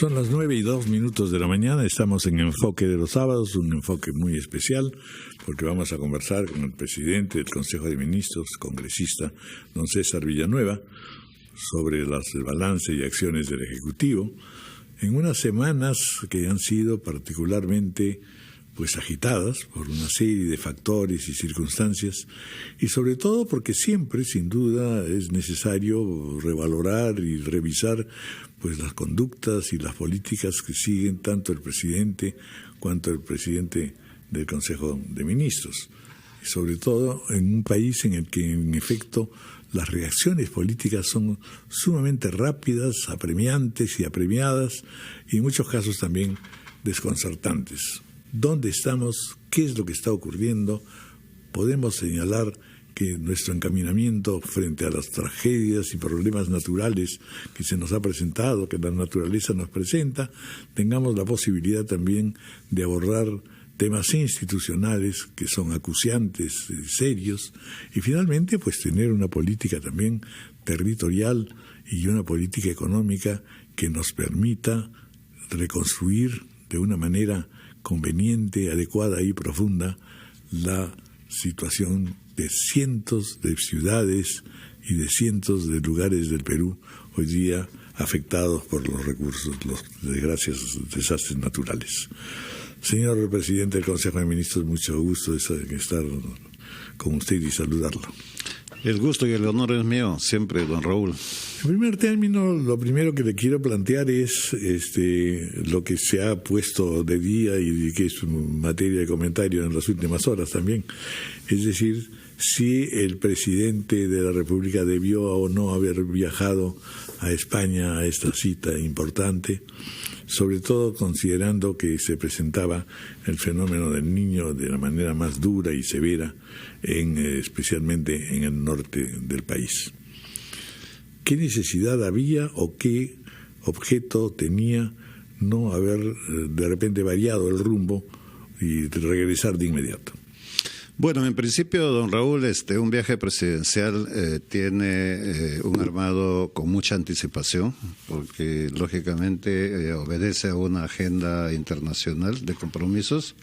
Son las 9:02 de la mañana, estamos en Enfoque de los Sábados, un enfoque muy especial, porque vamos a conversar con el presidente del Consejo de Ministros, congresista, don César Villanueva, sobre el balance y acciones del Ejecutivo, en unas semanas que han sido particularmente agitadas por una serie de factores y circunstancias, y sobre todo porque siempre, sin duda, es necesario revalorar y revisar las conductas y las políticas que siguen tanto el presidente cuanto el presidente del Consejo de Ministros, y sobre todo en un país en el que, en efecto, las reacciones políticas son sumamente rápidas, apremiantes y apremiadas, y en muchos casos también desconcertantes. ¿Dónde estamos? ¿Qué es lo que está ocurriendo? Podemos señalar que nuestro encaminamiento frente a las tragedias y problemas naturales que se nos ha presentado, que la naturaleza nos presenta, tengamos la posibilidad también de abordar temas institucionales que son acuciantes, serios, y finalmente tener una política también territorial y una política económica que nos permita reconstruir de una manera conveniente, adecuada y profunda la situación de cientos de ciudades y de cientos de lugares del Perú hoy día afectados por los desastres naturales. Señor presidente del Consejo de Ministros, mucho gusto de estar con usted y saludarlo. El gusto y el honor es mío, siempre, don Raúl. En primer término, lo primero que le quiero plantear es lo que se ha puesto de día y que es materia de comentario en las últimas horas también. Es decir, si el presidente de la República debió o no haber viajado a España a esta cita importante, sobre todo considerando que se presentaba el fenómeno del Niño de la manera más dura y severa, especialmente en el norte del país. ¿Qué necesidad había o qué objeto tenía no haber de repente variado el rumbo y regresar de inmediato? Bueno, en principio, don Raúl, un viaje presidencial tiene un armado con mucha anticipación, porque lógicamente obedece a una agenda internacional de compromisos.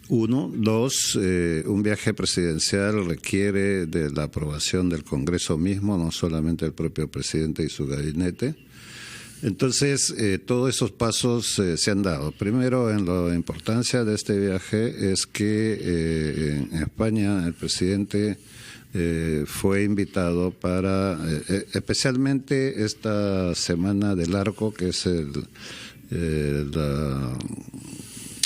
Uno, dos, un viaje presidencial requiere de la aprobación del Congreso mismo, no solamente del propio presidente y su gabinete. Entonces, todos esos pasos se han dado. Primero, en la importancia de este viaje es que en España el presidente fue invitado para, especialmente esta semana del Arco, que es la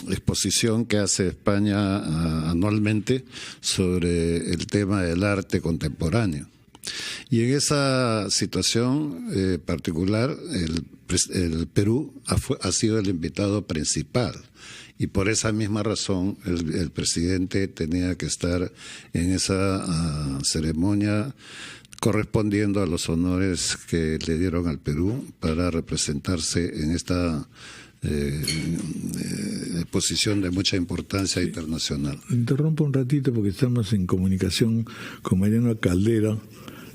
exposición que hace España anualmente sobre el tema del arte contemporáneo. Y en esa situación particular, el Perú ha sido el invitado principal. Y por esa misma razón, el presidente tenía que estar en esa ceremonia correspondiendo a los honores que le dieron al Perú para representarse en esta posición de mucha importancia internacional. Interrumpo un ratito porque estamos en comunicación con Mariano Caldera,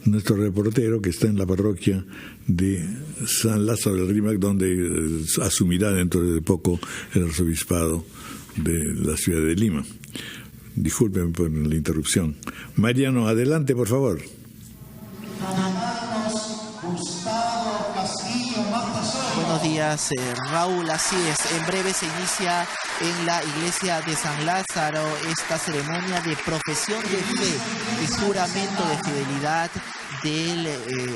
nuestro reportero que está en la parroquia de San Lázaro del Rímac, donde asumirá dentro de poco el arzobispado de la ciudad de Lima. Discúlpenme por la interrupción. Mariano, adelante, por favor. Buenos días, Raúl. Así es, en breve se inicia en la iglesia de San Lázaro esta ceremonia de profesión de fe y juramento de fidelidad del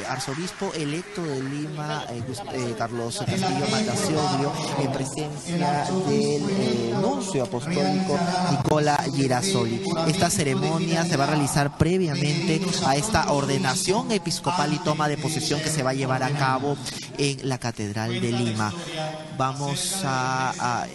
arzobispo electo de Lima, Carlos Castillo Matasioglio, en presencia del nuncio apostólico Nicola Girasoli. Esta ceremonia se va a realizar previamente a esta ordenación episcopal y toma de posesión que se va a llevar a cabo en la Catedral de Lima. Vamos a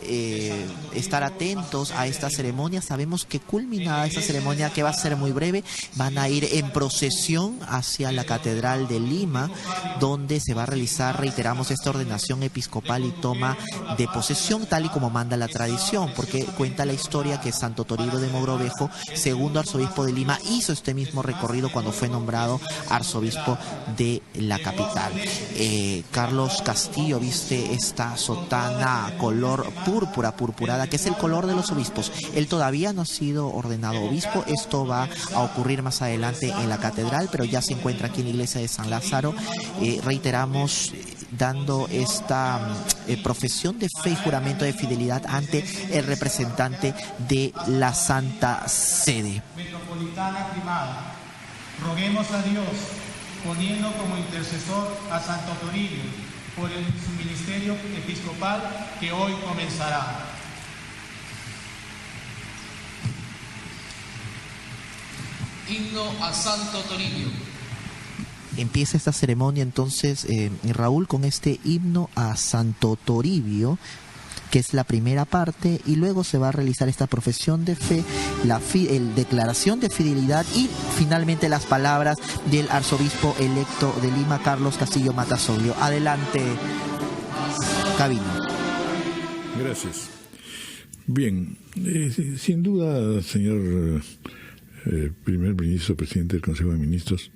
estar atentos a esta ceremonia. Sabemos que culminada esta ceremonia, que va a ser muy breve, van a ir en procesión hacia la Catedral de Lima, donde se va a realizar, reiteramos, esta ordenación episcopal y toma de posesión, tal y como manda la tradición, porque cuenta la historia que Santo Toribio de Mogrovejo, segundo arzobispo de Lima, hizo este mismo recorrido cuando fue nombrado arzobispo de la capital. Carlos Castillo viste esta sotana color purpurada, que es el color de los obispos. Él todavía no ha sido ordenado obispo. Esto va a ocurrir más adelante en la catedral, pero ya se encuentra aquí en la iglesia de San Lázaro. Reiteramos, dando esta profesión de fe y juramento de fidelidad ante el representante de la Santa Sede. Metropolitana Primada, roguemos a Dios, poniendo como intercesor a Santo Toribio por su ministerio episcopal que hoy comenzará. Himno a Santo Toribio. Empieza esta ceremonia entonces, Raúl, con este himno a Santo Toribio, que es la primera parte, y luego se va a realizar esta profesión de fe, el declaración de fidelidad y finalmente las palabras del arzobispo electo de Lima, Carlos Castillo Matasoglio. Adelante, cabina. Gracias. Bien, sin duda, señor primer ministro, presidente del Consejo de Ministros,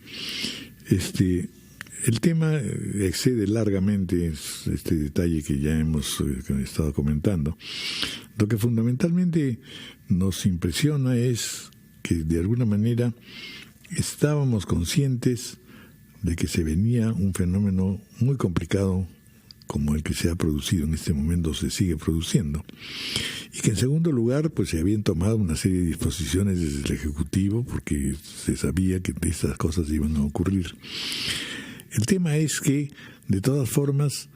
el tema excede largamente este detalle que ya hemos estado comentando. Lo que fundamentalmente nos impresiona es que de alguna manera estábamos conscientes de que se venía un fenómeno muy complicado como el que se ha producido en este momento, se sigue produciendo, y que en segundo lugar pues se habían tomado una serie de disposiciones desde el Ejecutivo porque se sabía que estas cosas iban a ocurrir. El tema es que, de todas formas,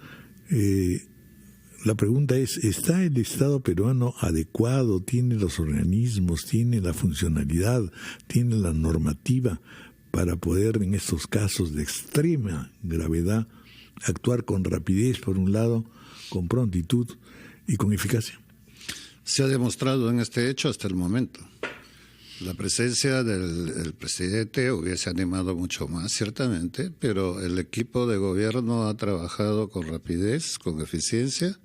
la pregunta es, ¿está el Estado peruano adecuado? ¿Tiene los organismos? ¿Tiene la funcionalidad? ¿Tiene la normativa para poder, en estos casos de extrema gravedad, actuar con rapidez, por un lado, con prontitud y con eficacia? Se ha demostrado en este hecho hasta el momento. La presencia del presidente hubiese animado mucho más, ciertamente, pero el equipo de gobierno ha trabajado con rapidez, con eficiencia,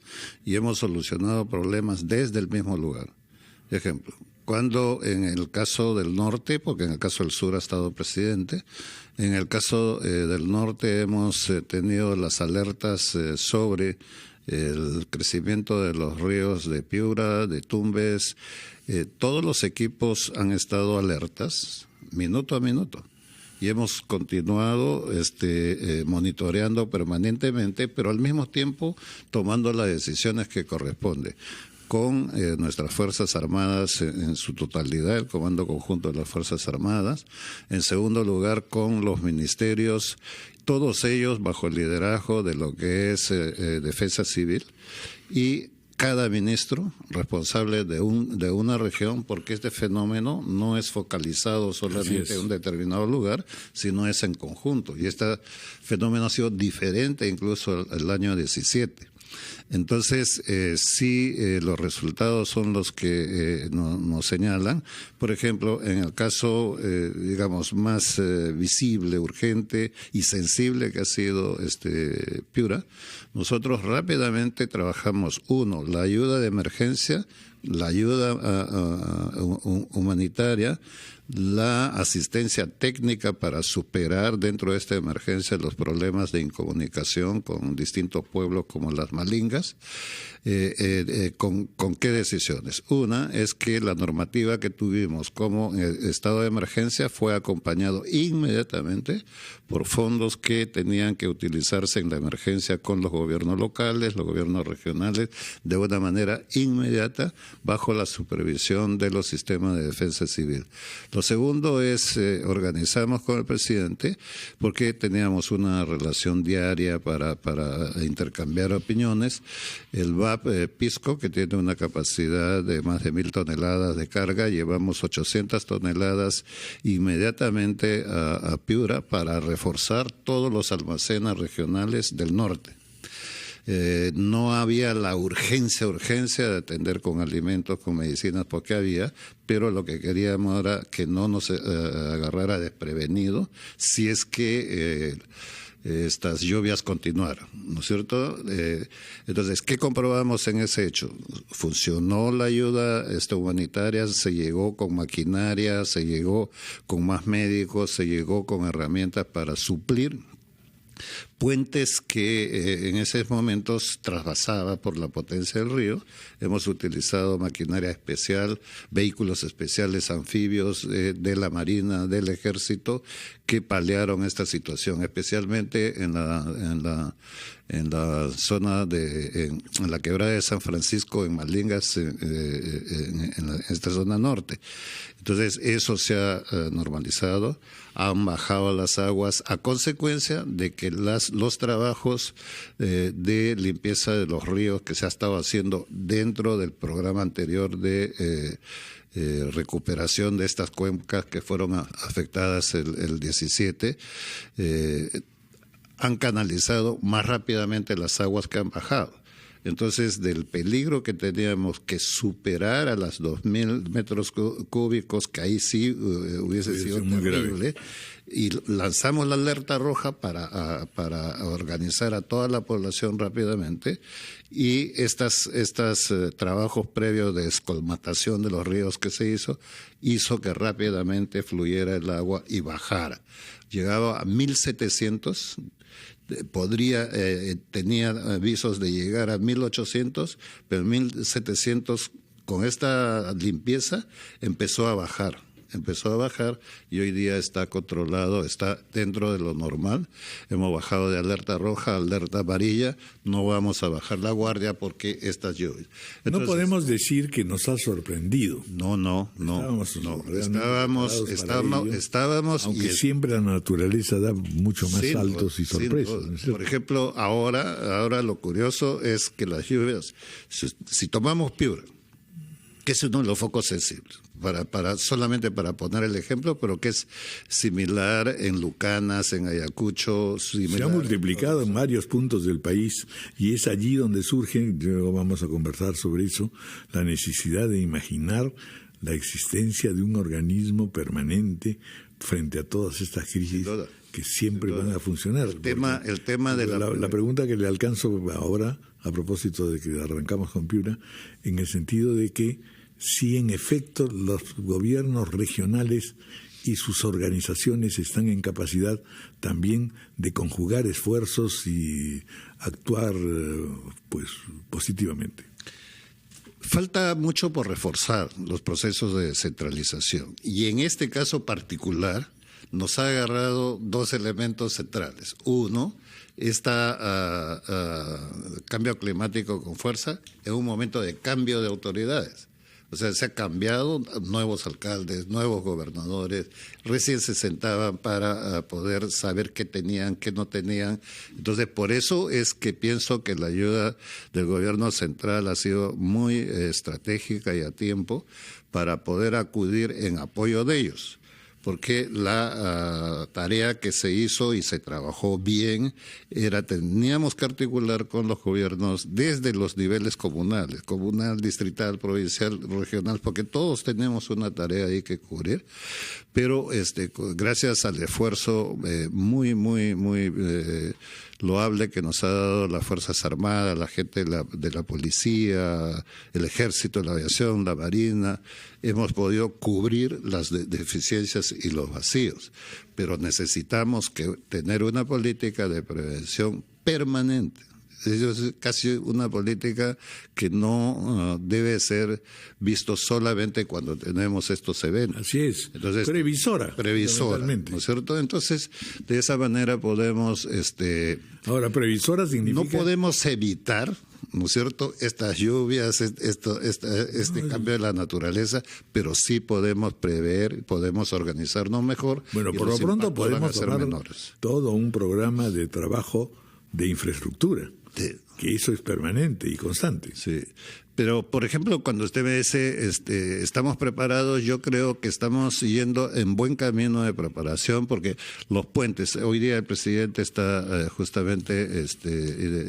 y hemos solucionado problemas desde el mismo lugar. Ejemplo, cuando en el caso del norte, porque en el caso del sur ha estado presidente, en el caso del norte hemos tenido las alertas sobre el crecimiento de los ríos de Piura, de Tumbes. Todos los equipos han estado alertas minuto a minuto y hemos continuado monitoreando permanentemente, pero al mismo tiempo tomando las decisiones que corresponde con nuestras Fuerzas Armadas en su totalidad, el Comando Conjunto de las Fuerzas Armadas, en segundo lugar con los ministerios, todos ellos bajo el liderazgo de lo que es Defensa Civil, y cada ministro responsable de una región, porque este fenómeno no es focalizado solamente en un determinado lugar, sino es en conjunto. Y este fenómeno ha sido diferente incluso el año 17. Entonces, los resultados son los que nos señalan. Por ejemplo, en el caso, más visible, urgente y sensible que ha sido Piura, nosotros rápidamente trabajamos, la ayuda de emergencia, la ayuda humanitaria, la asistencia técnica para superar dentro de esta emergencia los problemas de incomunicación con distintos pueblos como las Malingas. ¿Con qué decisiones? Una es que la normativa que tuvimos como estado de emergencia fue acompañado inmediatamente por fondos que tenían que utilizarse en la emergencia con los gobiernos locales, los gobiernos regionales, de una manera inmediata bajo la supervisión de los sistemas de defensa civil. Lo segundo es, organizamos con el presidente, porque teníamos una relación diaria para intercambiar opiniones, el VAP Pisco, que tiene una capacidad de más de 1,000 toneladas de carga, llevamos 800 toneladas inmediatamente a Piura para reforzar todos los almacenes regionales del norte. No había la urgencia de atender con alimentos, con medicinas, porque había, pero lo que queríamos era que no nos agarrara desprevenido si es que estas lluvias continuaron, ¿no es cierto? Entonces, ¿qué comprobamos en ese hecho? Funcionó la ayuda humanitaria, se llegó con maquinaria, se llegó con más médicos, se llegó con herramientas para suplir puentes que en esos momentos trasvasaba por la potencia del río. Hemos utilizado maquinaria especial, vehículos especiales anfibios de la Marina, del Ejército, que paliaron esta situación, especialmente en la zona en la quebrada de San Francisco, en Malingas, en esta zona norte. Entonces, eso se ha normalizado, han bajado las aguas a consecuencia de que los trabajos de limpieza de los ríos que se ha estado haciendo dentro del programa anterior de recuperación de estas cuencas que fueron afectadas el 17, han canalizado más rápidamente las aguas que han bajado. Entonces, del peligro que teníamos que superar a las 2.000 metros cúbicos, que ahí sí hubiese sido terrible, y lanzamos la alerta roja para organizar a toda la población rápidamente, y estos trabajos previos de escolmatación de los ríos que se hizo que rápidamente fluyera el agua y bajara. Llegaba a 1.700, tenía avisos de llegar a 1.800, pero 1.700 con esta limpieza empezó a bajar y hoy día está controlado, está dentro de lo normal. Hemos bajado de alerta roja a alerta amarilla, no vamos a bajar la guardia porque estas lluvias. Entonces, no podemos decir que nos ha sorprendido. No. Estábamos aunque siempre la naturaleza da mucho más saltos y sorpresas. Por ejemplo, ahora lo curioso es que las lluvias, si tomamos Piura, que es uno de los focos sensibles, solamente para poner el ejemplo, pero que es similar en Lucanas, en Ayacucho. Se ha multiplicado en varios puntos del país y es allí donde surge, luego vamos a conversar sobre eso, la necesidad de imaginar la existencia de un organismo permanente frente a todas estas crisis que siempre van a funcionar. El tema de la pregunta que le alcanzo ahora, a propósito de que arrancamos con Piura, en el sentido de que si en efecto los gobiernos regionales y sus organizaciones están en capacidad también de conjugar esfuerzos y actuar pues positivamente. Falta mucho por reforzar los procesos de descentralización y en este caso particular nos ha agarrado dos elementos centrales. Uno, cambio climático con fuerza en un momento de cambio de autoridades. O sea, se ha cambiado, nuevos alcaldes, nuevos gobernadores, recién se sentaban para poder saber qué tenían, qué no tenían. Entonces, por eso es que pienso que la ayuda del gobierno central ha sido muy estratégica y a tiempo para poder acudir en apoyo de ellos. Porque la tarea que se hizo y se trabajó bien teníamos que articular con los gobiernos desde los niveles comunales, comunal, distrital, provincial, regional, porque todos tenemos una tarea ahí que cubrir, pero gracias al esfuerzo muy loable que nos ha dado las Fuerzas Armadas, la gente de la policía, el Ejército, la aviación, la Marina, hemos podido cubrir las deficiencias y los vacíos, pero necesitamos tener una política de prevención permanente. Es casi una política que no debe ser visto solamente cuando tenemos estos eventos. Así es. Entonces, previsora, ¿no es cierto? Entonces, de esa manera podemos... Ahora, previsora significa... No podemos evitar, ¿no es cierto?, estas lluvias, este cambio de la naturaleza, pero sí podemos prever, podemos organizarnos mejor. Bueno, por lo pronto podemos tomar todo un programa de trabajo de infraestructura. Que eso es permanente y constante. Sí, pero por ejemplo, cuando usted me dice estamos preparados, yo creo que estamos yendo en buen camino de preparación, porque los puentes, hoy día el presidente está justamente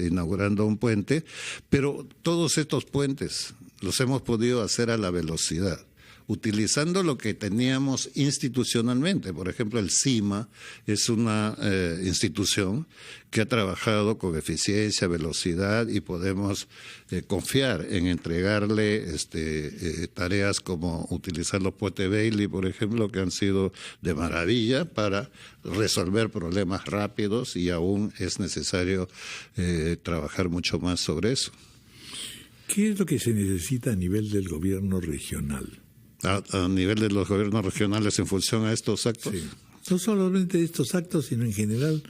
inaugurando un puente, pero todos estos puentes los hemos podido hacer a la velocidad. utilizando lo que teníamos institucionalmente. Por ejemplo, el CIMA es una institución que ha trabajado con eficiencia, velocidad, y podemos confiar en entregarle tareas como utilizar los puentes Bailey, por ejemplo, que han sido de maravilla para resolver problemas rápidos, y aún es necesario trabajar mucho más sobre eso. ¿Qué es lo que se necesita a nivel del gobierno regional? A nivel de los gobiernos regionales en función a estos actos. Sí. No solamente estos actos, sino en general.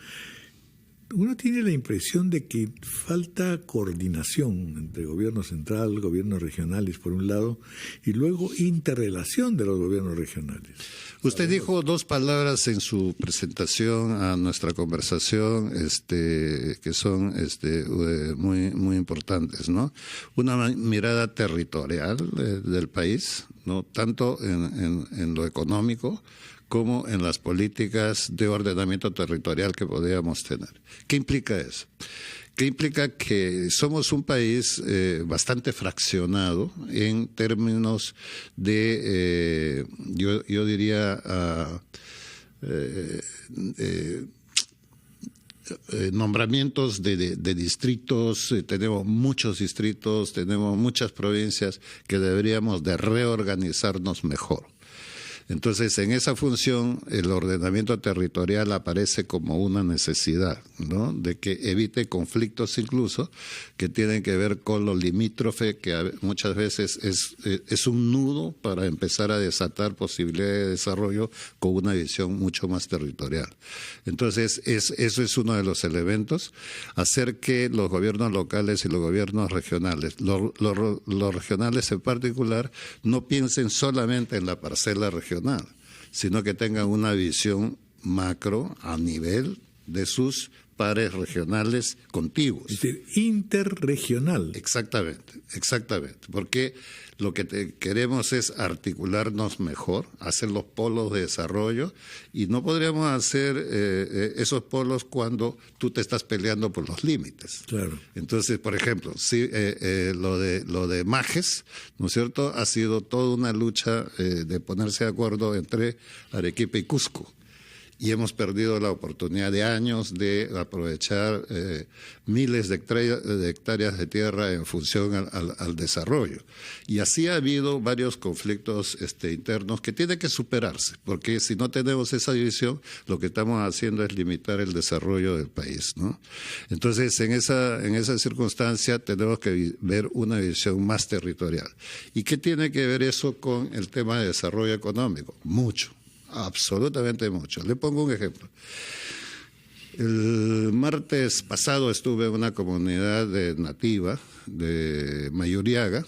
Uno tiene la impresión de que falta coordinación entre gobierno central, gobiernos regionales por un lado, y luego interrelación de los gobiernos regionales. Usted dijo dos palabras en su presentación a nuestra conversación que son muy importantes, ¿no? Una mirada territorial del país, ¿no? Tanto en lo económico como en las políticas de ordenamiento territorial que podríamos tener. ¿Qué implica eso? Que implica que somos un país bastante fraccionado en términos de, yo diría, nombramientos de distritos. Tenemos muchos distritos, tenemos muchas provincias que deberíamos de reorganizarnos mejor. Entonces, en esa función, el ordenamiento territorial aparece como una necesidad, ¿no? De que evite conflictos incluso que tienen que ver con lo limítrofe, que muchas veces es un nudo para empezar a desatar posibilidades de desarrollo con una visión mucho más territorial. Entonces, eso es uno de los elementos, hacer que los gobiernos locales y los gobiernos regionales, los regionales en particular, no piensen solamente en la parcela regional, sino que tengan una visión macro a nivel de sus pares regionales contiguos. Es decir, interregional. Exactamente, porque lo que queremos es articularnos mejor, hacer los polos de desarrollo, y no podríamos hacer esos polos cuando tú te estás peleando por los límites. Claro. Entonces, por ejemplo, sí, lo de Majes, ¿no es cierto?, ha sido toda una lucha de ponerse de acuerdo entre Arequipa y Cusco. Y hemos perdido la oportunidad de años de aprovechar miles de hectáreas de tierra en función al desarrollo. Y así ha habido varios conflictos internos que tienen que superarse, porque si no tenemos esa división, lo que estamos haciendo es limitar el desarrollo del país, ¿no? Entonces, en esa circunstancia tenemos que ver una visión más territorial. ¿Y qué tiene que ver eso con el tema de desarrollo económico? Mucho. Absolutamente mucho. Le pongo un ejemplo. El martes pasado estuve en una comunidad nativa de Mayuriaga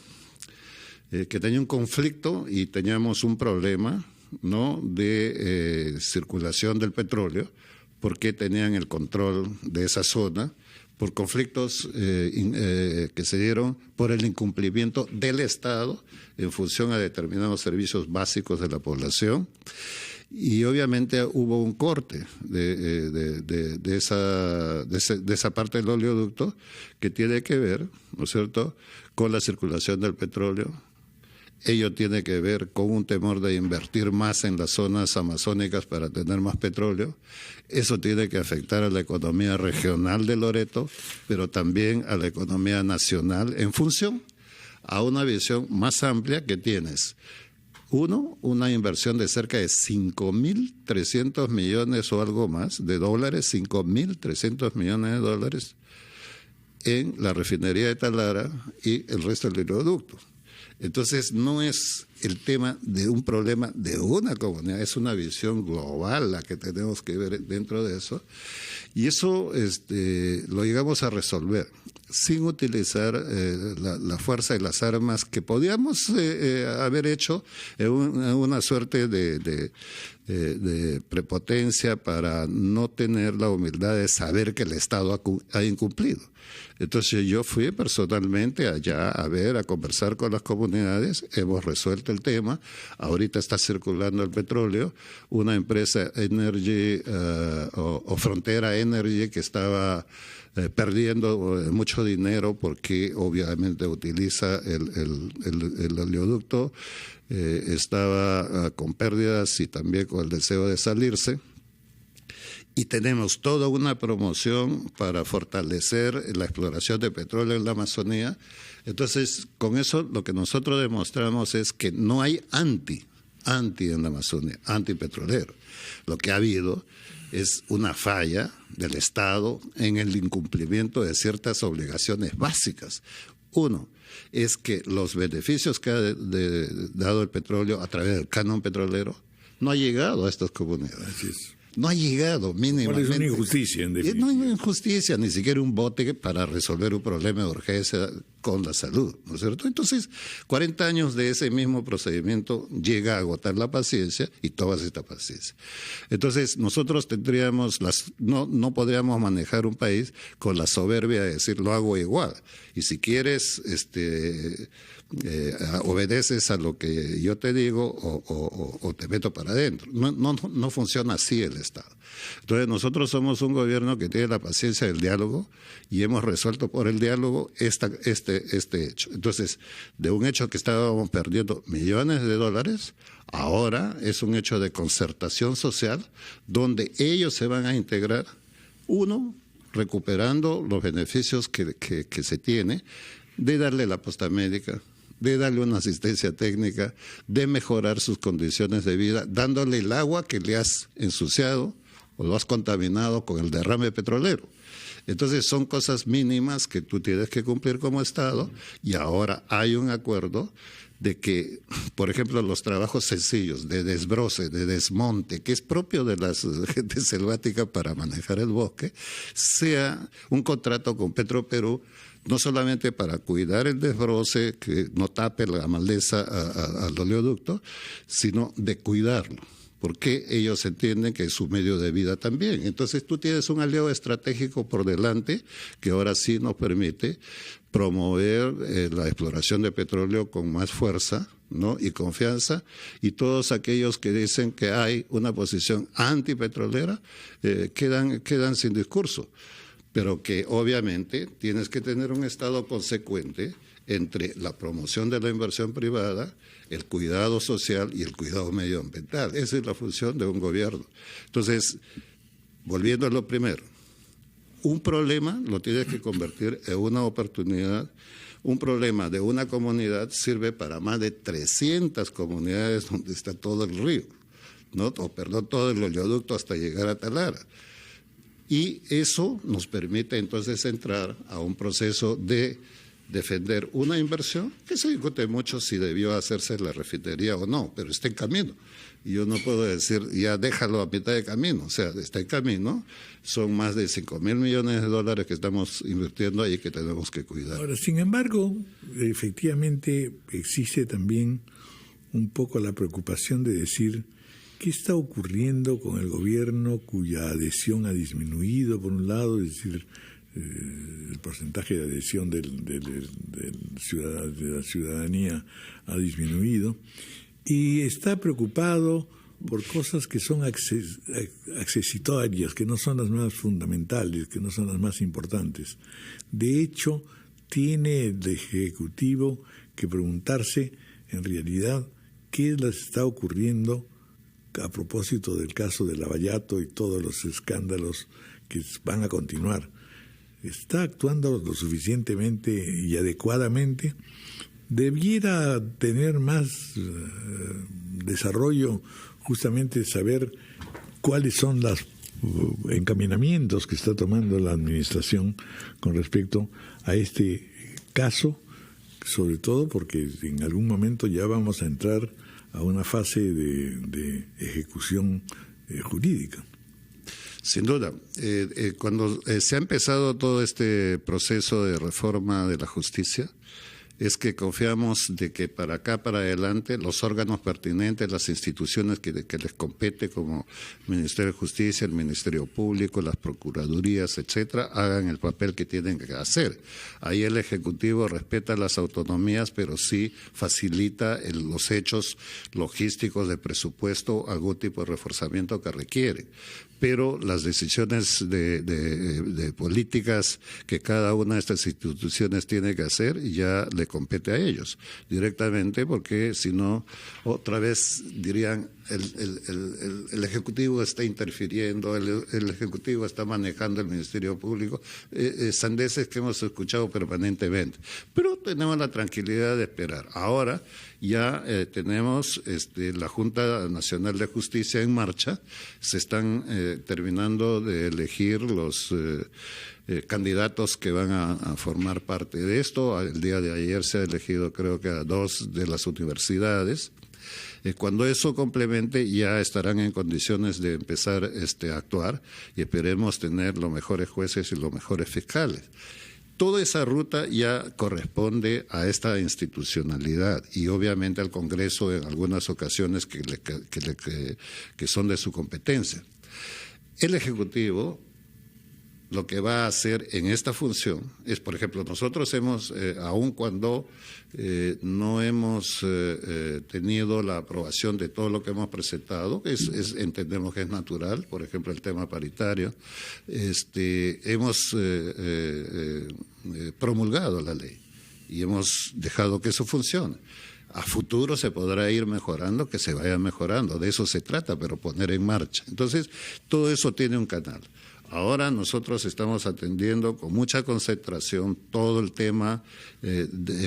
que tenía un conflicto y teníamos un problema, ¿no?, de circulación del petróleo, porque tenían el control de esa zona por conflictos que se dieron por el incumplimiento del Estado en función a determinados servicios básicos de la población. Y obviamente hubo un corte de esa parte del oleoducto que tiene que ver, ¿no es cierto?, con la circulación del petróleo. Ello tiene que ver con un temor de invertir más en las zonas amazónicas para tener más petróleo. Eso tiene que afectar a la economía regional de Loreto, pero también a la economía nacional en función a una visión más amplia que tienes. Uno, una inversión de cerca de 5.300 millones o algo más de dólares, 5.300 millones de dólares en la refinería de Talara y el resto del oleoducto. Entonces, no es el tema de un problema de una comunidad, es una visión global la que tenemos que ver dentro de eso. Y eso lo llegamos a resolver sin utilizar la fuerza y las armas que podíamos haber hecho en una suerte de prepotencia para no tener la humildad de saber que el Estado ha incumplido. Entonces yo fui personalmente allá a conversar con las comunidades, hemos resuelto resuelto el tema, ahorita está circulando el petróleo, una empresa Energy o Frontera Energy que estaba perdiendo mucho dinero porque obviamente utiliza el oleoducto, estaba con pérdidas y también con el deseo de salirse. Y tenemos toda una promoción para fortalecer la exploración de petróleo en la Amazonía. Entonces, con eso lo que nosotros demostramos es que no hay anti en la Amazonía, antipetrolero. Lo que ha habido es una falla del Estado en el incumplimiento de ciertas obligaciones básicas. Uno es que los beneficios que ha dado el petróleo a través del canon petrolero no ha llegado a estas comunidades. Así es. No ha llegado mínimamente. Es una injusticia, en definitiva. No hay una injusticia, ni siquiera un bote para resolver un problema de urgencia con la salud, ¿no es cierto? Entonces, 40 años de ese mismo procedimiento llega a agotar la paciencia y toda esta paciencia. Entonces, nosotros tendríamos no podríamos manejar un país con la soberbia de decir lo hago igual. Y si quieres, obedeces a lo que yo te digo o te meto para adentro. No funciona así el Estado. Entonces nosotros somos un gobierno que tiene la paciencia del diálogo y hemos resuelto por el diálogo este hecho. Entonces, de un hecho que estábamos perdiendo millones de dólares, ahora es un hecho de concertación social donde ellos se van a integrar, uno, recuperando los beneficios que se tiene de darle la posta médica, de darle una asistencia técnica, de mejorar sus condiciones de vida, dándole el agua que le has ensuciado o lo has contaminado con el derrame petrolero. Entonces son cosas mínimas que tú tienes que cumplir como Estado y ahora hay un acuerdo de que, por ejemplo, los trabajos sencillos de desbroce, de desmonte, que es propio de la gente selvática para manejar el bosque, sea un contrato con Petroperú, no solamente para cuidar el desbroce, que no tape la maleza al oleoducto, sino de cuidarlo, porque ellos entienden que es su medio de vida también. Entonces tú tienes un aliado estratégico por delante que ahora sí nos permite promover la exploración de petróleo con más fuerza, ¿no? Y confianza, y todos aquellos que dicen que hay una posición antipetrolera quedan sin discurso. Pero que obviamente tienes que tener un Estado consecuente entre la promoción de la inversión privada, el cuidado social y el cuidado medioambiental. Esa es la función de un gobierno. Entonces, volviendo a lo primero, un problema lo tienes que convertir en una oportunidad. Un problema de una comunidad sirve para más de 300 comunidades donde está todo el río, ¿no? Todo el oleoducto hasta llegar a Talara. Y eso nos permite entonces entrar a un proceso de defender una inversión que se discute mucho si debió hacerse la refinería o no, pero está en camino. Y yo no puedo decir, ya déjalo a mitad de camino, o sea, está en camino, son más de 5.000 millones de dólares que estamos invirtiendo ahí que tenemos que cuidar. Ahora, sin embargo, efectivamente existe también un poco la preocupación de decir, ¿qué está ocurriendo con el gobierno cuya adhesión ha disminuido, por un lado, es decir, el porcentaje de adhesión de la ciudadanía ha disminuido, y está preocupado por cosas que son accesorias, que no son las más fundamentales, que no son las más importantes? De hecho, tiene el Ejecutivo que preguntarse, en realidad, qué les está ocurriendo a propósito del caso de Lavallato y todos los escándalos que van a continuar. ¿Está actuando lo suficientemente y adecuadamente? Debiera tener más desarrollo, justamente saber cuáles son los encaminamientos que está tomando la administración con respecto a este caso, sobre todo porque en algún momento ya vamos a entrar a una fase de ejecución jurídica. Sin duda, cuando se ha empezado todo este proceso de reforma de la justicia, es que confiamos de que para acá, para adelante, los órganos pertinentes, las instituciones que les compete, como el Ministerio de Justicia, el Ministerio Público, las Procuradurías, etcétera, hagan el papel que tienen que hacer. Ahí el Ejecutivo respeta las autonomías, pero sí facilita los hechos logísticos de presupuesto, algún tipo de reforzamiento que requiere. Pero las decisiones de políticas que cada una de estas instituciones tiene que hacer ya le compete a ellos directamente, porque si no, otra vez dirían el Ejecutivo está interfiriendo, el Ejecutivo está manejando el Ministerio Público, sandeces que hemos escuchado permanentemente. Pero tenemos la tranquilidad de esperar. Ahora ya tenemos la Junta Nacional de Justicia en marcha, se están terminando de elegir los candidatos que van a formar parte de esto. El día de ayer se ha elegido creo que a 2 de las universidades. Cuando eso complemente ya estarán en condiciones de empezar a actuar y esperemos tener los mejores jueces y los mejores fiscales. Toda esa ruta ya corresponde a esta institucionalidad y obviamente al Congreso en algunas ocasiones que son de su competencia. El Ejecutivo lo que va a hacer en esta función es, por ejemplo, nosotros hemos, aun cuando no hemos tenido la aprobación de todo lo que hemos presentado, entendemos que es natural, por ejemplo, el tema paritario, hemos promulgado la ley y hemos dejado que eso funcione. A futuro se podrá ir mejorando, que se vaya mejorando, de eso se trata, pero poner en marcha. Entonces, todo eso tiene un canal. Ahora nosotros estamos atendiendo con mucha concentración todo el tema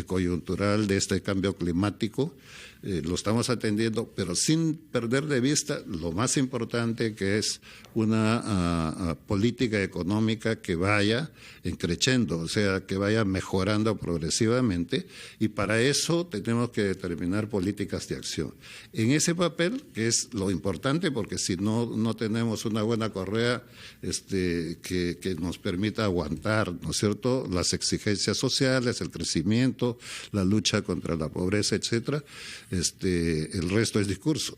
coyuntural de este cambio climático. Lo estamos atendiendo, pero sin perder de vista lo más importante, que es una política económica que vaya creciendo, o sea, que vaya mejorando progresivamente, y para eso tenemos que determinar políticas de acción. En ese papel, que es lo importante, porque si no tenemos una buena correa que nos permita aguantar, ¿no es cierto?, las exigencias sociales, el crecimiento, la lucha contra la pobreza, etcétera, el resto es discurso.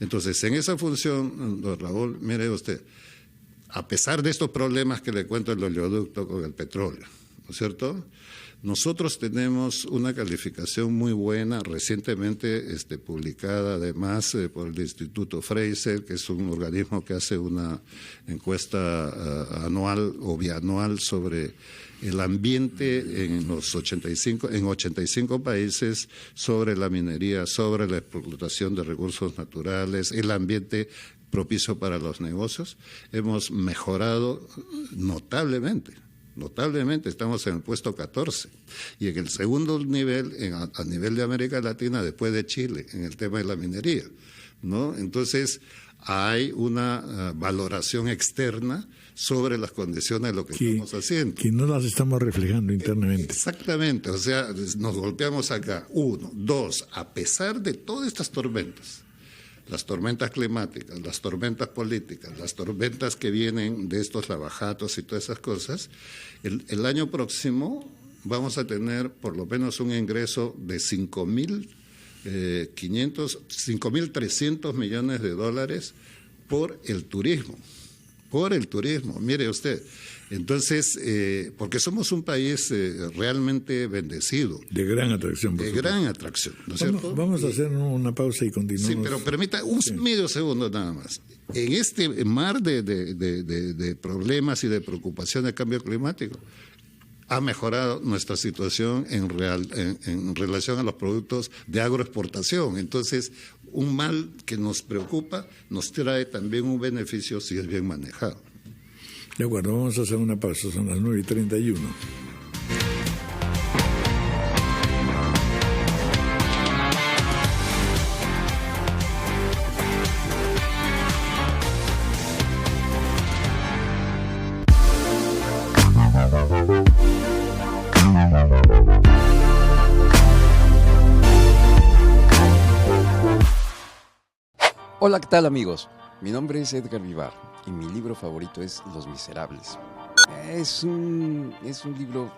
Entonces, en esa función, don Raúl, mire usted, a pesar de estos problemas que le cuento el oleoducto con el petróleo, ¿no es cierto?, nosotros tenemos una calificación muy buena, recientemente publicada además por el Instituto Fraser, que es un organismo que hace una encuesta anual o bianual sobre el ambiente en 85 países, sobre la minería, sobre la explotación de recursos naturales, el ambiente propicio para los negocios. Hemos mejorado notablemente, estamos en el puesto 14 y en el segundo nivel, a nivel de América Latina, después de Chile, en el tema de la minería, ¿no? Entonces, hay una valoración externa sobre las condiciones de lo que estamos haciendo. Que no las estamos reflejando internamente. Exactamente, o sea, nos golpeamos acá. 1, 2, a pesar de todas estas tormentas, las tormentas climáticas, las tormentas políticas, las tormentas que vienen de estos lavajatos y todas esas cosas, el año próximo vamos a tener por lo menos un ingreso de 5.300 millones de dólares por el turismo. Mire usted. Entonces, porque somos un país realmente bendecido. De gran atracción. De gran atracción, ¿no es cierto? Vamos a hacer una pausa y continuamos. Sí, pero permita un medio segundo nada más. En este mar de problemas y de preocupación de cambio climático, ha mejorado nuestra situación en relación a los productos de agroexportación. Entonces, un mal que nos preocupa nos trae también un beneficio si es bien manejado. De acuerdo, vamos a hacer una pausa, son las 9:31. Hola, ¿qué tal amigos? Mi nombre es Edgar Vivar y mi libro favorito es Los Miserables. Es un libro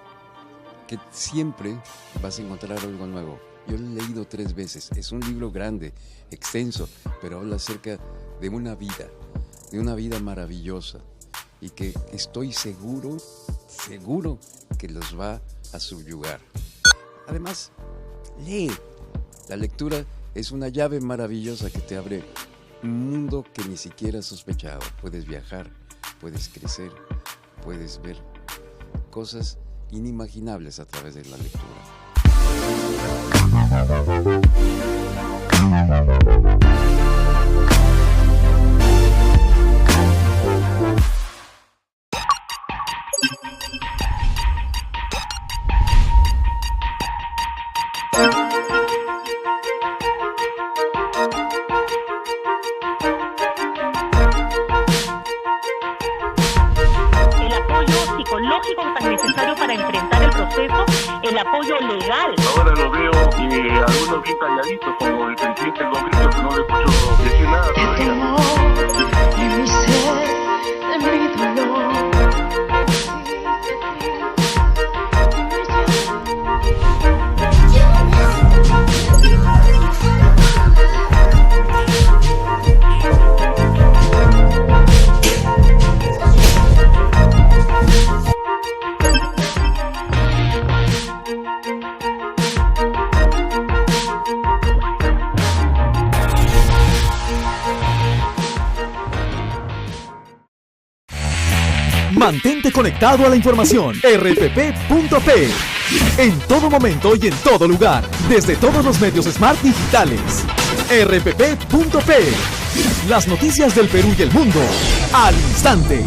que siempre vas a encontrar algo nuevo. Yo lo he leído 3 veces. Es un libro grande, extenso, pero habla acerca de una vida maravillosa y que estoy seguro que los va a subyugar. Además, lee. La lectura es una llave maravillosa que te abre un mundo que ni siquiera has sospechado. Puedes viajar, puedes crecer, puedes ver cosas inimaginables a través de la lectura. Psicológico tan necesario para enfrentar el proceso, el apoyo legal. Ahora lo veo y algunos bien calladitos, como el presidente del Congreso, que no le escucho decir nada todavía. En mi ser, en mi dolor. Mantente conectado a la información. rpp.p. En todo momento y en todo lugar, desde todos los medios smart digitales. rpp.p. Las noticias del Perú y el mundo al instante.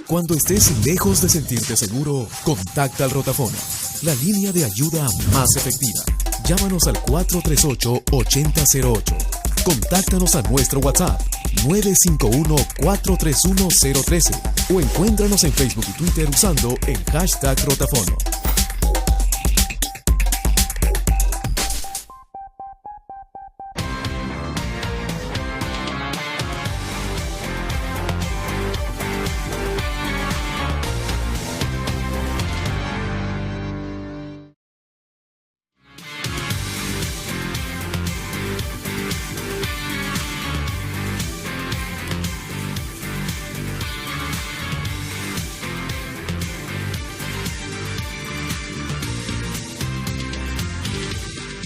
Cuando estés lejos de sentirte seguro, contacta al Rotafono, la línea de ayuda más efectiva. Llámanos al 438-8008. Contáctanos a nuestro WhatsApp 951-431-013 o encuéntranos en Facebook y Twitter usando el hashtag Rotafono.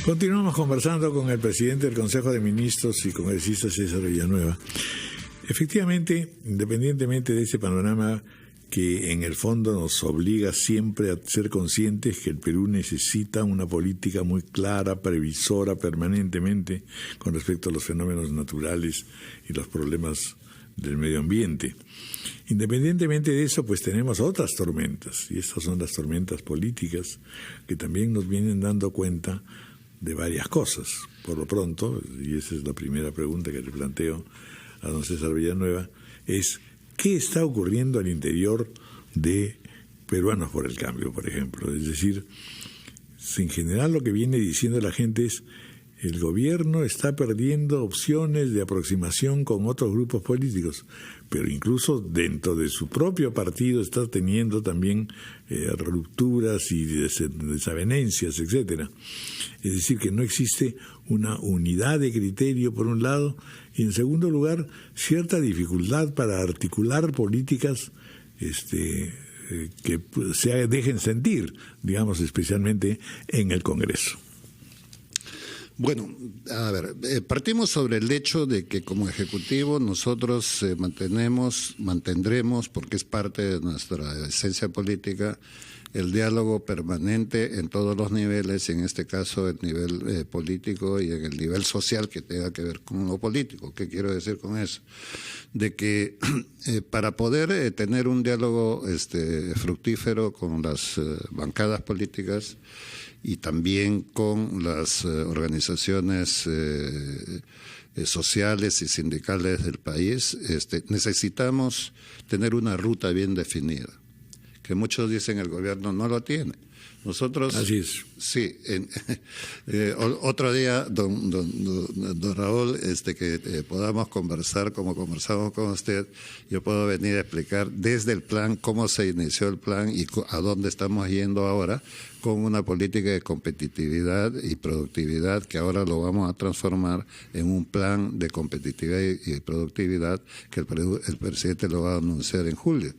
Continuamos conversando con el presidente del Consejo de Ministros y congresista César Villanueva. Efectivamente, independientemente de ese panorama que en el fondo nos obliga siempre a ser conscientes que el Perú necesita una política muy clara, previsora permanentemente con respecto a los fenómenos naturales y los problemas del medio ambiente. Independientemente de eso, pues tenemos otras tormentas, y estas son las tormentas políticas que también nos vienen dando cuenta de varias cosas. Por lo pronto, y esa es la primera pregunta que le planteo a don César Villanueva, es ¿qué está ocurriendo al interior de Peruanos por el Cambio, por ejemplo? Es decir, en general lo que viene diciendo la gente es el gobierno está perdiendo opciones de aproximación con otros grupos políticos, pero incluso dentro de su propio partido está teniendo también rupturas y desavenencias, etcétera. Es decir, que no existe una unidad de criterio por un lado y en segundo lugar cierta dificultad para articular políticas que se dejen sentir, digamos, especialmente en el Congreso. Bueno, a ver, partimos sobre el hecho de que como Ejecutivo nosotros mantendremos, porque es parte de nuestra esencia política, el diálogo permanente en todos los niveles, y en este caso el nivel político y en el nivel social que tenga que ver con lo político. ¿Qué quiero decir con eso? De que para poder tener un diálogo fructífero con las bancadas políticas y también con las organizaciones sociales y sindicales del país, necesitamos tener una ruta bien definida, que muchos dicen el gobierno no lo tiene. Nosotros, así es. Sí, otro día, don Raúl, que podamos conversar como conversamos con usted, yo puedo venir a explicar desde el plan cómo se inició el plan y a dónde estamos yendo ahora, con una política de competitividad y productividad que ahora lo vamos a transformar en un plan de competitividad y productividad que el presidente lo va a anunciar en julio.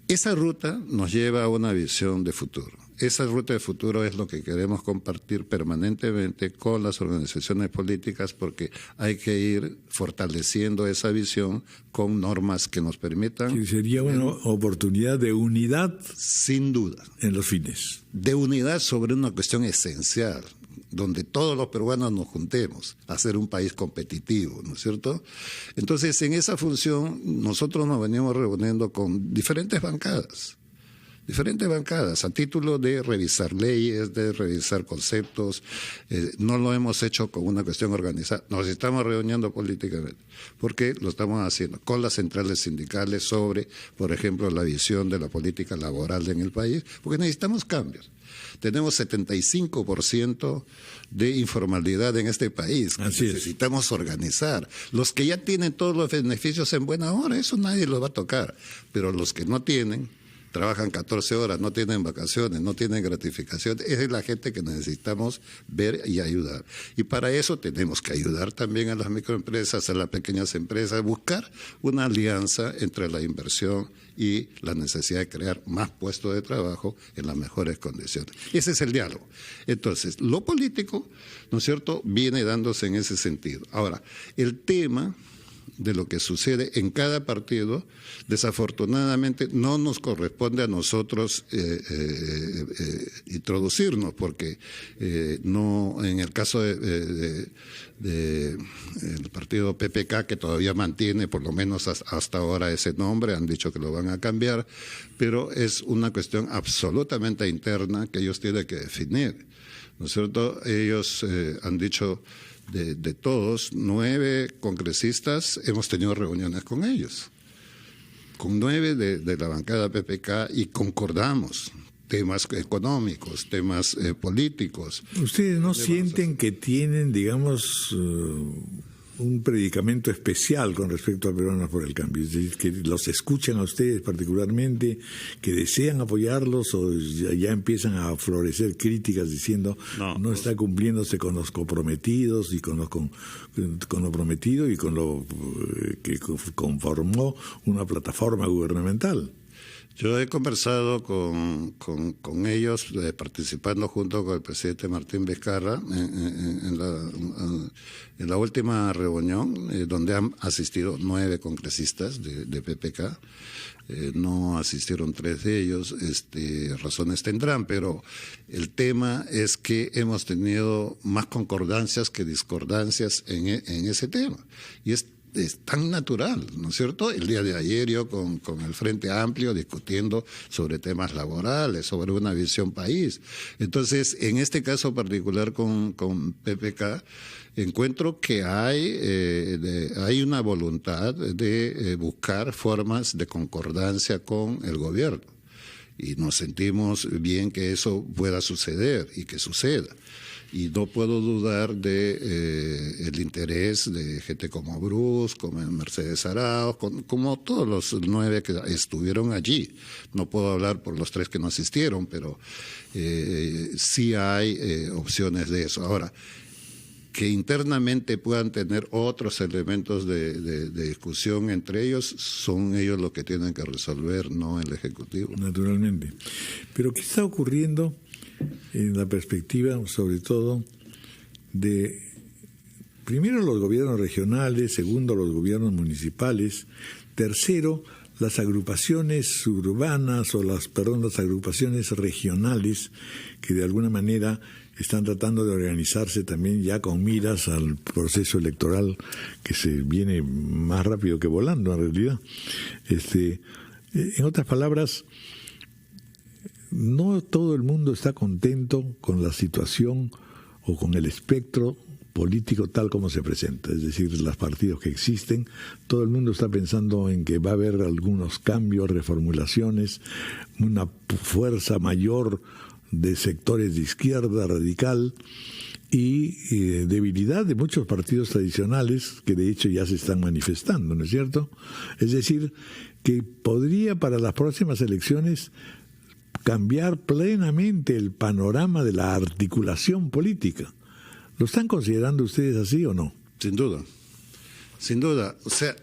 Esa ruta nos lleva a una visión de futuro. Esa ruta de futuro es lo que queremos compartir permanentemente con las organizaciones políticas, porque hay que ir fortaleciendo esa visión con normas que nos permitan... Sí, sería una oportunidad de unidad. Sin duda. En los fines. De unidad sobre una cuestión esencial, donde todos los peruanos nos juntemos a ser un país competitivo, ¿no es cierto? Entonces, en esa función, nosotros nos venimos reuniendo con diferentes bancadas a título de revisar leyes, de revisar conceptos. No lo hemos hecho con una cuestión organizada, nos estamos reuniendo políticamente, porque lo estamos haciendo con las centrales sindicales sobre, por ejemplo, la visión de la política laboral en el país, porque necesitamos cambios. Tenemos 75% de informalidad en este país. Necesitamos organizar. Los que ya tienen todos los beneficios en buena hora, eso nadie los va a tocar. Pero los que no tienen, trabajan 14 horas, no tienen vacaciones, no tienen gratificación, esa es la gente que necesitamos ver y ayudar. Y para eso tenemos que ayudar también a las microempresas, a las pequeñas empresas, buscar una alianza entre la inversión y la necesidad de crear más puestos de trabajo en las mejores condiciones. Ese es el diálogo. Entonces, lo político, ¿no es cierto?, viene dándose en ese sentido. Ahora, el tema de lo que sucede en cada partido, desafortunadamente no nos corresponde a nosotros introducirnos, porque no, en el caso de el partido PPK, que todavía mantiene por lo menos hasta ahora ese nombre, han dicho que lo van a cambiar, pero es una cuestión absolutamente interna que ellos tienen que definir, ¿no es cierto? Ellos han dicho... De todos, 9 congresistas, hemos tenido reuniones con ellos, con 9 de la bancada PPK, y concordamos temas económicos, temas políticos. ¿Ustedes no sienten que tienen, digamos, un predicamento especial con respecto a Peruanos por el Cambio? Es decir, que los escuchan a ustedes particularmente, que desean apoyarlos, o ya empiezan a florecer críticas diciendo no está cumpliéndose con los comprometidos y con lo prometido y con lo que conformó una plataforma gubernamental? Yo he conversado con ellos, participando junto con el presidente Martín Vizcarra en la última reunión, donde han asistido 9 congresistas de PPK. No asistieron 3 de ellos, razones tendrán, pero el tema es que hemos tenido más concordancias que discordancias en ese tema. Y es tan natural, ¿no es cierto? El día de ayer yo con el Frente Amplio discutiendo sobre temas laborales, sobre una visión país. Entonces, en este caso particular con PPK, encuentro que hay una voluntad de buscar formas de concordancia con el gobierno. Y nos sentimos bien que eso pueda suceder y que suceda. Y no puedo dudar de el interés de gente como Bruce, como Mercedes Arauz, como todos los 9 que estuvieron allí. No puedo hablar por los 3 que no asistieron, pero sí hay opciones de eso. Ahora, que internamente puedan tener otros elementos de discusión entre ellos, son ellos los que tienen que resolver, no el Ejecutivo. Naturalmente. Pero ¿qué está ocurriendo en la perspectiva, sobre todo, de, primero, los gobiernos regionales, segundo, los gobiernos municipales, tercero, las agrupaciones urbanas o las agrupaciones regionales que de alguna manera están tratando de organizarse también ya con miras al proceso electoral que se viene más rápido que volando en realidad. En otras palabras, no todo el mundo está contento con la situación o con el espectro político tal como se presenta, es decir, los partidos que existen, todo el mundo está pensando en que va a haber algunos cambios, reformulaciones, una fuerza mayor de sectores de izquierda radical y debilidad de muchos partidos tradicionales que de hecho ya se están manifestando, ¿no es cierto? Es decir, que podría para las próximas elecciones cambiar plenamente el panorama de la articulación política. ¿Lo están considerando ustedes así o no? Sin duda. Sin duda. O sea,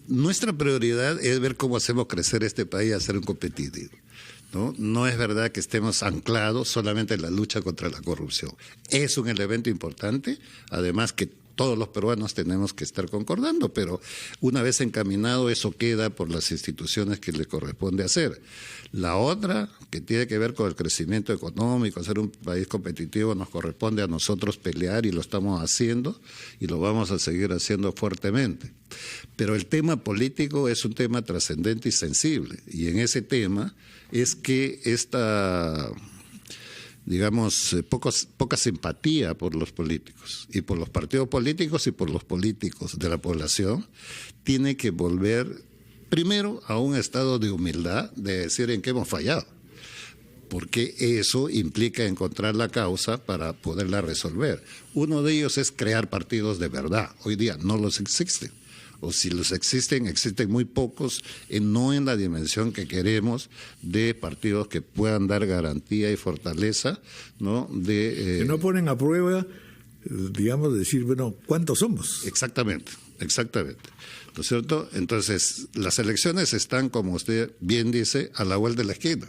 nuestra prioridad es ver cómo hacemos crecer este país y hacer un competitivo. No es verdad que estemos anclados solamente en la lucha contra la corrupción. Es un elemento importante, además que todos los peruanos tenemos que estar concordando, pero una vez encaminado eso queda por las instituciones que le corresponde hacer. La otra, que tiene que ver con el crecimiento económico, ser un país competitivo, nos corresponde a nosotros pelear y lo estamos haciendo y lo vamos a seguir haciendo fuertemente. Pero el tema político es un tema trascendente y sensible, y en ese tema es que esta, digamos, poca simpatía por los políticos y por los partidos políticos y por los políticos de la población tiene que volver primero a un estado de humildad, de decir en qué hemos fallado, porque eso implica encontrar la causa para poderla resolver. Uno de ellos es crear partidos de verdad. Hoy día no los existen. O si los existen muy pocos, no en la dimensión que queremos, de partidos que puedan dar garantía y fortaleza, ¿no? Que no ponen a prueba, digamos, decir, bueno, ¿cuántos somos? Exactamente. ¿No es cierto? Entonces, las elecciones están, como usted bien dice, a la vuelta de la esquina.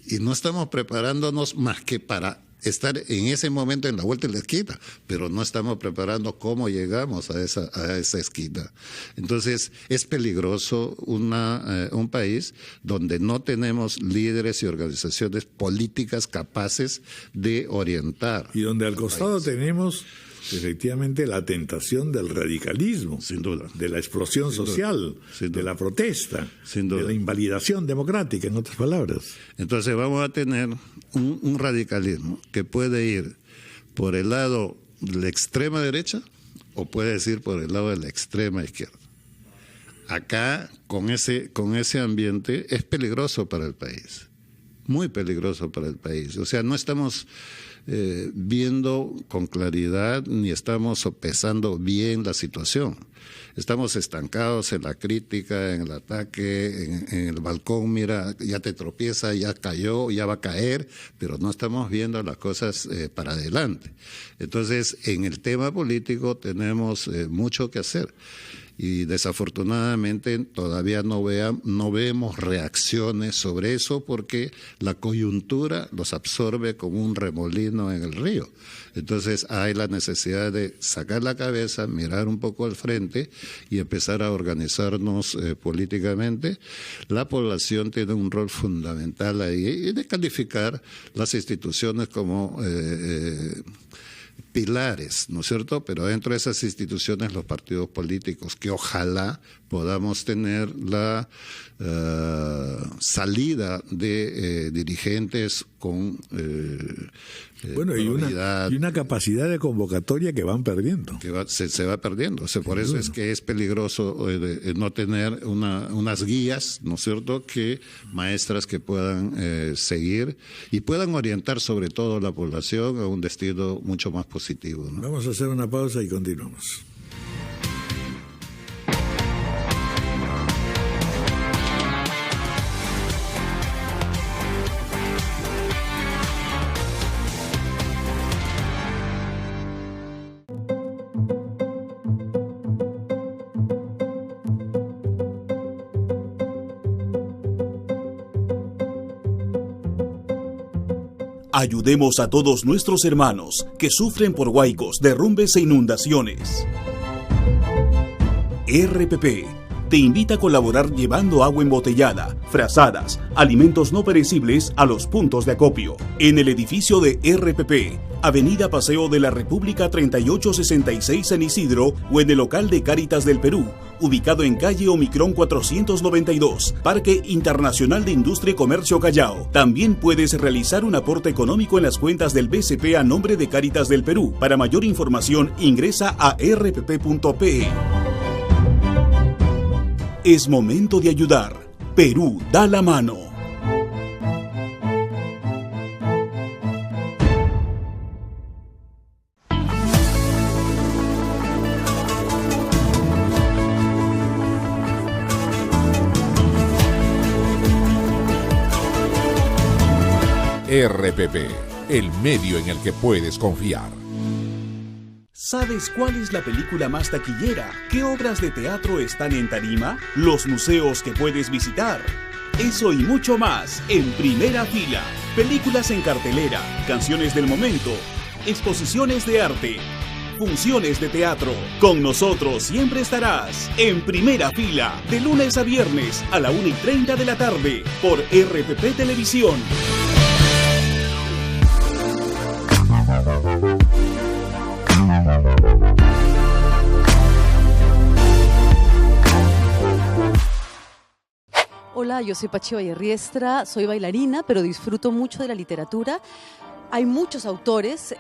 Y no estamos preparándonos más que para estar en ese momento en la vuelta de la esquina, pero no estamos preparando cómo llegamos a esa esquina. Entonces, es peligroso un país donde no tenemos líderes y organizaciones políticas capaces de orientar. Y donde al costado tenemos efectivamente la tentación del radicalismo, sin duda, de la explosión social, de la protesta, sin duda, de la invalidación democrática, en otras palabras. Entonces vamos a tener un radicalismo que puede ir por el lado de la extrema derecha o puede ir por el lado de la extrema izquierda. Acá, con ese ambiente, es peligroso para el país, muy peligroso para el país. O sea, no estamos viendo con claridad ni estamos sopesando bien la situación. Estamos estancados en la crítica, en el ataque, en el balcón, mira, ya te tropieza, ya cayó, ya va a caer, pero no estamos viendo las cosas para adelante. Entonces, en el tema político tenemos mucho que hacer. Y desafortunadamente todavía no vemos reacciones sobre eso porque la coyuntura los absorbe como un remolino en el río. Entonces hay la necesidad de sacar la cabeza, mirar un poco al frente y empezar a organizarnos políticamente. La población tiene un rol fundamental ahí y de calificar las instituciones como pilares, ¿no es cierto? Pero dentro de esas instituciones los partidos políticos, que ojalá podamos tener la salida de dirigentes con y una capacidad de convocatoria que van perdiendo. Se va perdiendo. O sea, por eso es que es peligroso no tener unas guías, ¿no es cierto?, maestras que puedan seguir y puedan orientar sobre todo a la población a un destino mucho más positivo, ¿no? Vamos a hacer una pausa y continuamos. Ayudemos a todos nuestros hermanos que sufren por huaicos, derrumbes e inundaciones. RPP te invita a colaborar llevando agua embotellada, frazadas, alimentos no perecibles a los puntos de acopio. En el edificio de RPP, Avenida Paseo de la República 3866 San Isidro, o en el local de Cáritas del Perú, ubicado en calle Omicron 492, Parque Internacional de Industria y Comercio Callao. También puedes realizar un aporte económico en las cuentas del BCP a nombre de Cáritas del Perú. Para mayor información, ingresa a rpp.pe. Es momento de ayudar. Perú da la mano. RPP, el medio en el que puedes confiar. ¿Sabes cuál es la película más taquillera? ¿Qué obras de teatro están en tarima? ¿Los museos que puedes visitar? Eso y mucho más en Primera Fila. Películas en cartelera, canciones del momento, exposiciones de arte, funciones de teatro. Con nosotros siempre estarás en Primera Fila, de lunes a viernes a la 1:30 de la tarde por RPP Televisión. Hola, yo soy Pachi Vallerriestra, soy bailarina, pero disfruto mucho de la literatura. Hay muchos autores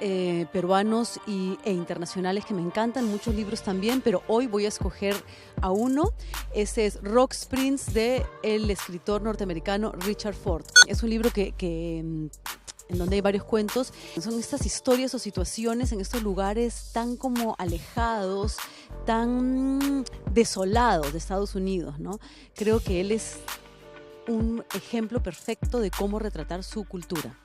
peruanos e internacionales que me encantan, muchos libros también, pero hoy voy a escoger a uno. Este es Rock Springs, del escritor norteamericano Richard Ford. Es un libro en donde hay varios cuentos. Son estas historias o situaciones en estos lugares tan como alejados, tan desolados de Estados Unidos, ¿no? Creo que él es un ejemplo perfecto de cómo retratar su cultura.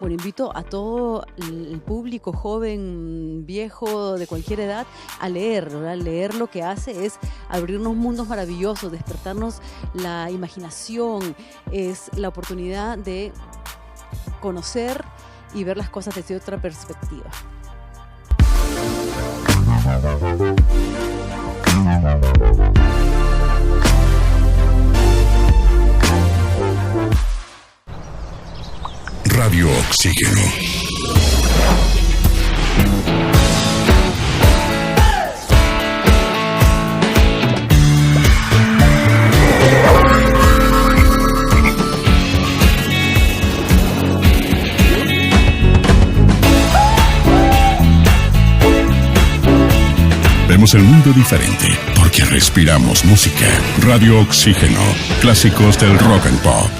Bueno, invito a todo el público, joven, viejo, de cualquier edad, a leer, ¿verdad? Leer lo que hace es abrirnos mundos maravillosos, despertarnos la imaginación, es la oportunidad de conocer y ver las cosas desde otra perspectiva. Radio Oxígeno. Vemos el mundo diferente porque respiramos música. Radio Oxígeno, clásicos del rock and pop.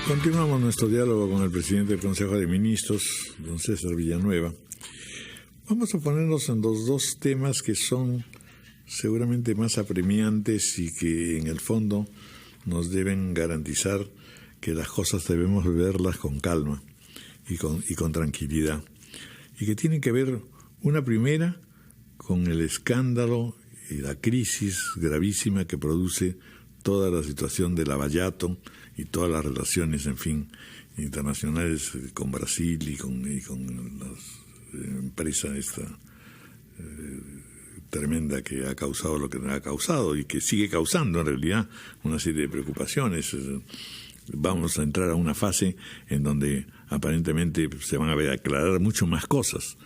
Continuamos nuestro diálogo con el presidente del Consejo de Ministros, don César Villanueva. Vamos a ponernos en los dos temas que son seguramente más apremiantes y que en el fondo nos deben garantizar que las cosas debemos verlas con calma y con tranquilidad. Y que tienen que ver, una primera, con el escándalo y la crisis gravísima que produce toda la situación de Lavallato y todas las relaciones, en fin, internacionales con Brasil y con la empresa esta tremenda que ha causado lo que ha causado y que sigue causando en realidad una serie de preocupaciones. Vamos a entrar a una fase en donde aparentemente se van a aclarar mucho más cosas.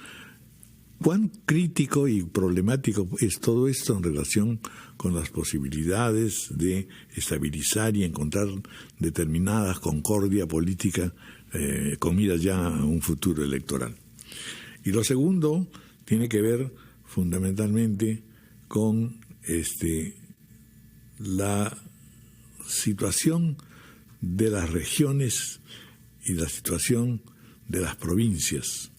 ¿Cuán crítico y problemático es todo esto en relación con las posibilidades de estabilizar y encontrar determinada concordia política con miras ya a un futuro electoral? Y lo segundo tiene que ver fundamentalmente con la situación de las regiones y la situación de las provincias.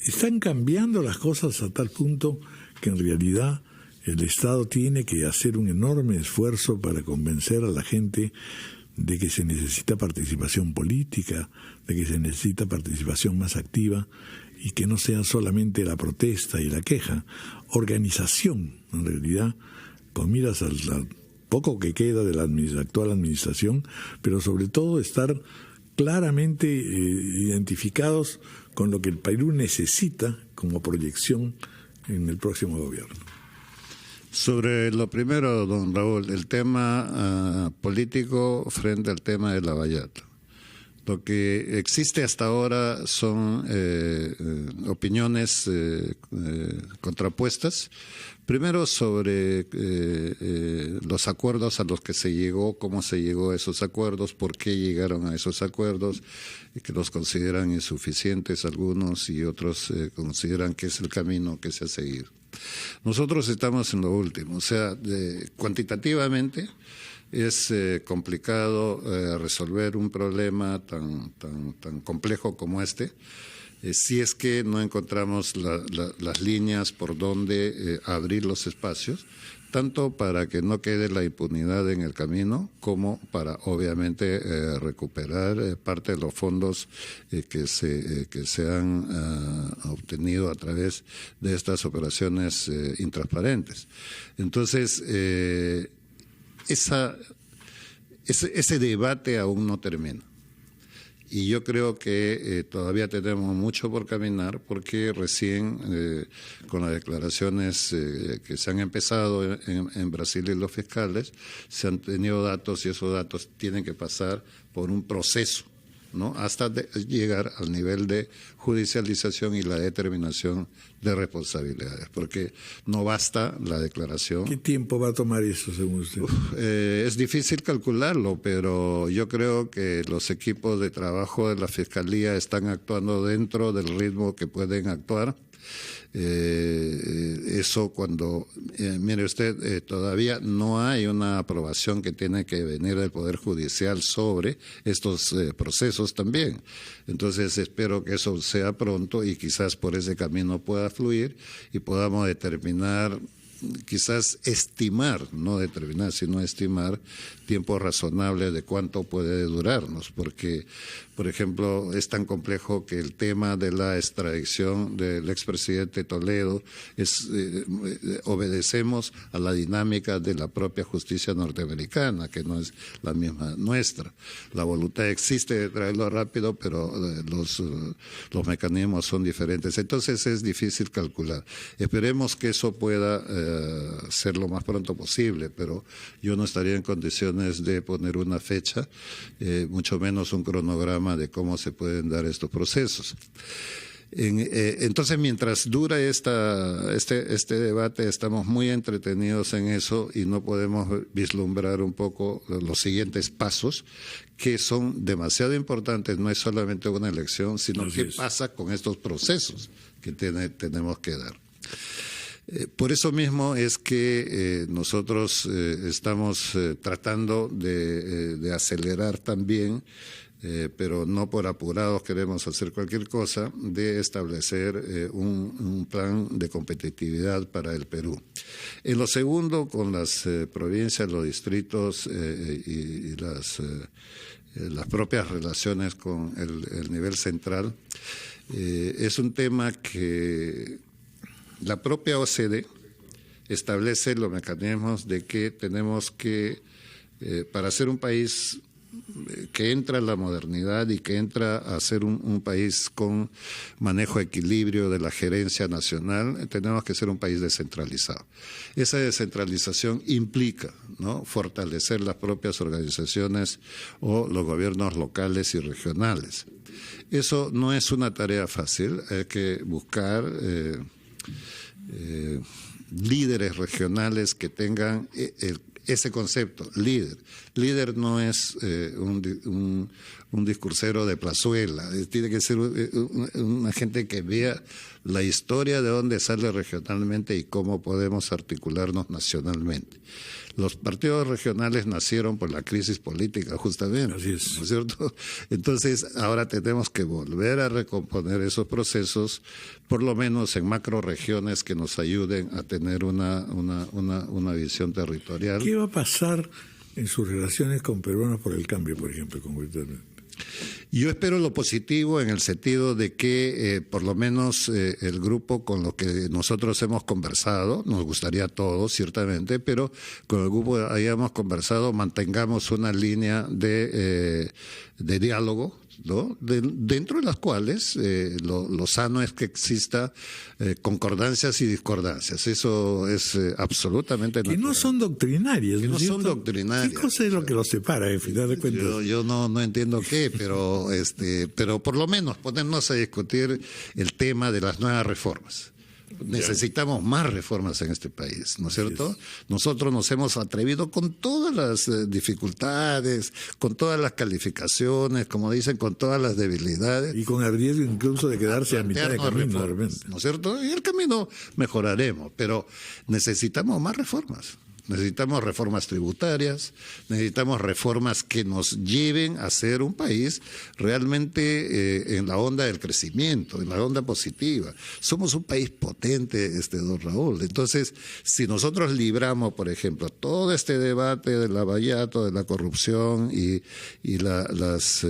están cambiando las cosas a tal punto que en realidad el Estado tiene que hacer un enorme esfuerzo para convencer a la gente de que se necesita participación política, de que se necesita participación más activa y que no sea solamente la protesta y la queja, organización en realidad, con miras al poco que queda de la actual administración, pero sobre todo estar claramente identificados con lo que el Perú necesita como proyección en el próximo gobierno. Sobre lo primero, don Raúl, el tema político frente al tema de Lavallato. Lo que existe hasta ahora son opiniones contrapuestas. Primero sobre los acuerdos a los que se llegó, cómo se llegó a esos acuerdos, por qué llegaron a esos acuerdos, que los consideran insuficientes algunos y otros consideran que es el camino que se ha seguido. Nosotros estamos en lo último, o sea, cuantitativamente es complicado resolver un problema tan complejo como este, si es que no encontramos las líneas por donde abrir los espacios, tanto para que no quede la impunidad en el camino, como para obviamente recuperar parte de los fondos que se han obtenido a través de estas operaciones intransparentes. Entonces, ese debate aún no termina. Y yo creo que todavía tenemos mucho por caminar, porque recién con las declaraciones que se han empezado en Brasil y los fiscales, se han tenido datos y esos datos tienen que pasar por un proceso, ¿no? Hasta llegar al nivel de judicialización y la determinación de responsabilidades, porque no basta la declaración. ¿Qué tiempo va a tomar eso, según usted? Es difícil calcularlo, pero yo creo que los equipos de trabajo de la Fiscalía están actuando dentro del ritmo que pueden actuar. Eso cuando, mire usted, todavía no hay una aprobación que tiene que venir del Poder Judicial sobre estos procesos también. Entonces espero que eso sea pronto y quizás por ese camino pueda fluir y podamos determinar, quizás estimar, no determinar, sino estimar tiempo razonable de cuánto puede durarnos, porque, por ejemplo, es tan complejo que el tema de la extradición del expresidente Toledo obedecemos a la dinámica de la propia justicia norteamericana, que no es la misma nuestra. La voluntad existe de traerlo rápido, pero los mecanismos son diferentes. Entonces es difícil calcular. Esperemos que eso pueda ser lo más pronto posible, pero yo no estaría en condiciones de poner una fecha, mucho menos un cronograma de cómo se pueden dar estos procesos. Entonces, mientras dura este debate, estamos muy entretenidos en eso y no podemos vislumbrar un poco los siguientes pasos, que son demasiado importantes. No es solamente una elección, sino qué pasa con estos procesos que tenemos que dar. Por eso mismo es que nosotros estamos tratando de acelerar también, pero no por apurados queremos hacer cualquier cosa, de establecer un plan de competitividad para el Perú. En lo segundo, con las provincias, los distritos y las propias relaciones con el nivel central, es un tema que la propia OCDE establece los mecanismos de que tenemos que, para ser un país que entra a la modernidad y que entra a ser un país con manejo equilibrio de la gerencia nacional, tenemos que ser un país descentralizado. Esa descentralización implica, ¿no?, fortalecer las propias organizaciones o los gobiernos locales y regionales. Eso no es una tarea fácil, hay que buscar líderes regionales que tengan ese concepto, líder. Líder no es un un discursero de plazuela. Tiene que ser una gente que vea la historia de dónde sale regionalmente y cómo podemos articularnos nacionalmente. Los partidos regionales nacieron por la crisis política, justamente. Así es. ¿No es cierto? Entonces, ahora tenemos que volver a recomponer esos procesos, por lo menos en macroregiones que nos ayuden a tener una visión territorial. ¿Qué va a pasar en sus relaciones con Peruanos por el Cambio, por ejemplo, concretamente? Yo espero lo positivo en el sentido de que por lo menos el grupo con lo que nosotros hemos conversado, nos gustaría a todos ciertamente, pero con el grupo hayamos conversado, mantengamos una línea de diálogo, ¿no? Dentro de las cuales lo sano es que exista concordancias y discordancias. Eso es absolutamente natural. Que no son doctrinarias. Que no son doctrinarias. ¿Qué cosa es lo que los separa, en final de cuentas? Yo no entiendo qué, pero por lo menos ponernos a discutir el tema de las nuevas reformas. Necesitamos más reformas en este país, ¿no es cierto? Nosotros nos hemos atrevido con todas las dificultades, con todas las calificaciones, como dicen, con todas las debilidades. Y con el riesgo incluso de quedarse a mitad de camino, de repente. ¿No es cierto? Y el camino mejoraremos, pero necesitamos más reformas. Necesitamos reformas tributarias, necesitamos reformas que nos lleven a ser un país realmente en la onda del crecimiento, en la onda positiva. Somos un país potente, don Raúl. Entonces, si nosotros libramos, por ejemplo, todo este debate del lavallato, de la corrupción y las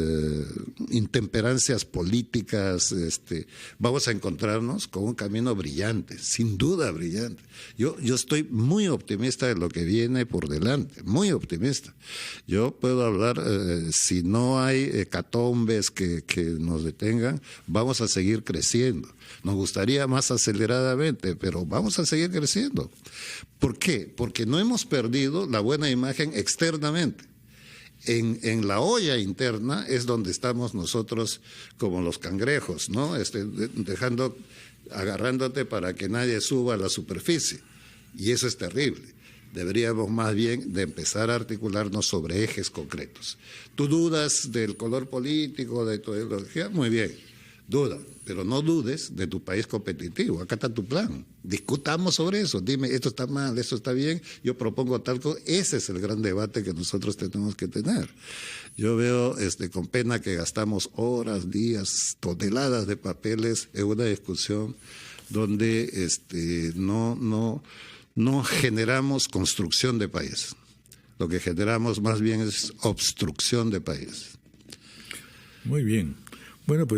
intemperancias políticas, vamos a encontrarnos con un camino brillante, sin duda brillante. Yo estoy muy optimista de lo que viene por delante, muy optimista. Yo puedo hablar, si no hay hecatombes que nos detengan, vamos a seguir creciendo. Nos gustaría más aceleradamente, pero vamos a seguir creciendo. ¿Por qué? Porque no hemos perdido la buena imagen externamente. En la olla interna es donde estamos nosotros como los cangrejos, ¿no? Agarrándote para que nadie suba a la superficie. Y eso es terrible. Deberíamos más bien de empezar a articularnos sobre ejes concretos. Tú dudas del color político, de tu ideología, muy bien, duda, pero no dudes de tu país competitivo. Acá está tu plan. Discutamos sobre eso. Dime, esto está mal, esto está bien, yo propongo tal cosa. Ese es el gran debate que nosotros tenemos que tener. Yo veo con pena que gastamos horas, días, toneladas de papeles en una discusión donde no generamos construcción de país. Lo que generamos más bien es obstrucción de país. Muy bien. Bueno, pues